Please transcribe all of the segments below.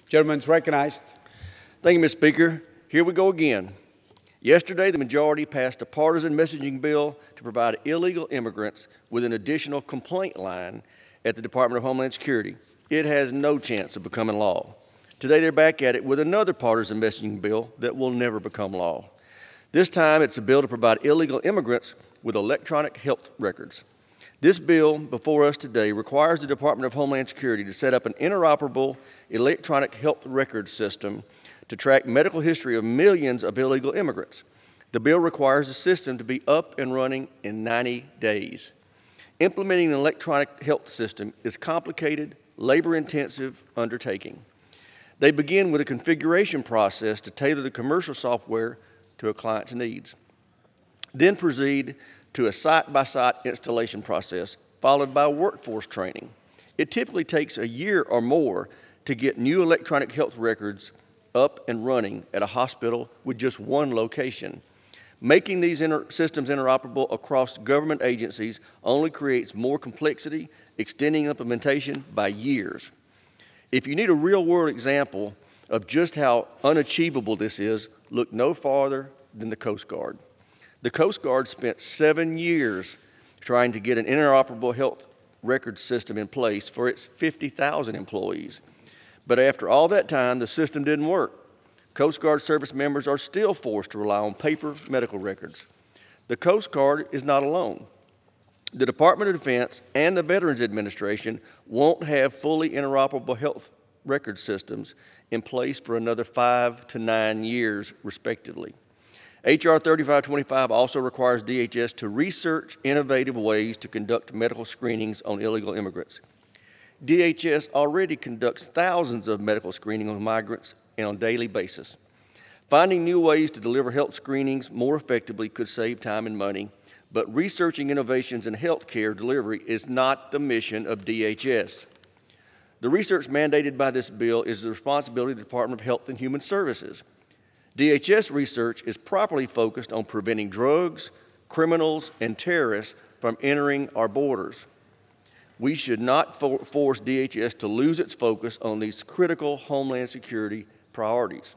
Gentleman's recognized. Thank you, Mr. Speaker. Here we go again. Yesterday, the majority passed a partisan messaging bill to provide illegal immigrants with an additional complaint line at the Department of Homeland Security. It has no chance of becoming law. Today, they're back at it with another partisan messaging bill that will never become law. This time, it's a bill to provide illegal immigrants with electronic health records. This bill before us today requires the Department of Homeland Security to set up an interoperable electronic health record system to track medical history of millions of illegal immigrants. The bill requires the system to be up and running in 90 days. Implementing an electronic health system is complicated, labor-intensive undertaking. They begin with a configuration process to tailor the commercial software to a client's needs. Then proceed to a site-by-site installation process, followed by workforce training. It typically takes a year or more to get new electronic health records up and running at a hospital with just one location. Making these systems interoperable across government agencies only creates more complexity, extending implementation by years. If you need a real-world example of just how unachievable this is, look no farther than the Coast Guard. The Coast Guard spent 7 years trying to get an interoperable health record system in place for its 50,000 employees. But after all that time, the system didn't work. Coast Guard service members are still forced to rely on paper medical records. The Coast Guard is not alone. The Department of Defense and the Veterans Administration won't have fully interoperable health record systems in place for another 5 to 9 years, respectively. H.R. 3525 also requires DHS to research innovative ways to conduct medical screenings on illegal immigrants. DHS already conducts thousands of medical screenings on migrants and on a daily basis. Finding new ways to deliver health screenings more effectively could save time and money, but researching innovations in health care delivery is not the mission of DHS. The research mandated by this bill is the responsibility of the Department of Health and Human Services. DHS research is properly focused on preventing drugs, criminals, and terrorists from entering our borders. We should not force DHS to lose its focus on these critical Homeland Security priorities.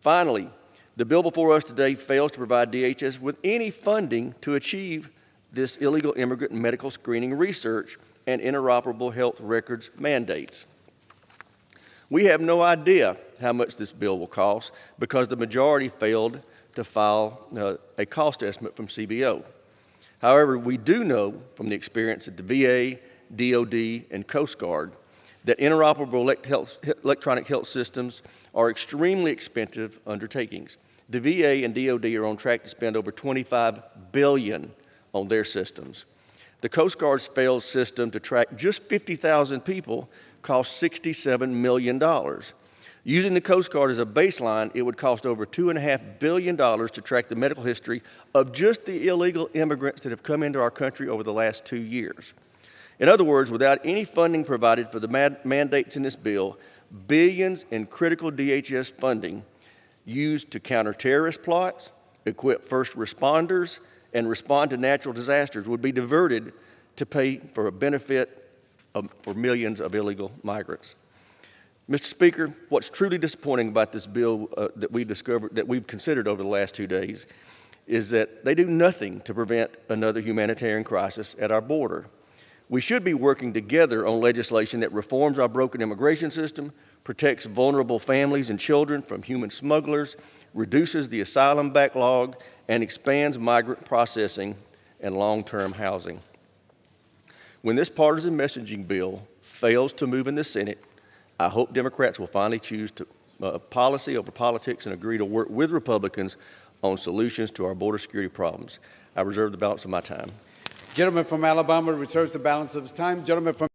Finally, the bill before us today fails to provide DHS with any funding to achieve this illegal immigrant medical screening research and interoperable health records mandates. We have no idea how much this bill will cost because the majority failed to file a cost estimate from CBO. However, we do know from the experience at the VA, DOD, and Coast Guard that interoperable electronic health systems are extremely expensive undertakings. The VA and DOD are on track to spend over $25 billion on their systems. The Coast Guard's failed system to track just 50,000 people cost $67 million. Using the Coast Guard as a baseline, it would cost over $2.5 billion to track the medical history of just the illegal immigrants that have come into our country over the last 2 years. In other words, without any funding provided for the mandates in this bill, billions in critical DHS funding used to counter terrorist plots, equip first responders, and respond to natural disasters would be diverted to pay for a benefit for millions of illegal migrants. Mr. Speaker, what's truly disappointing about this bill that we've considered over the last 2 days is that they do nothing to prevent another humanitarian crisis at our border. We should be working together on legislation that reforms our broken immigration system, protects vulnerable families and children from human smugglers, reduces the asylum backlog, and expands migrant processing and long-term housing. When this partisan messaging bill fails to move in the Senate, I hope Democrats will finally choose policy over politics and agree to work with Republicans on solutions to our border security problems. I reserve the balance of my time. Gentleman from Alabama reserves the balance of his time. Gentleman from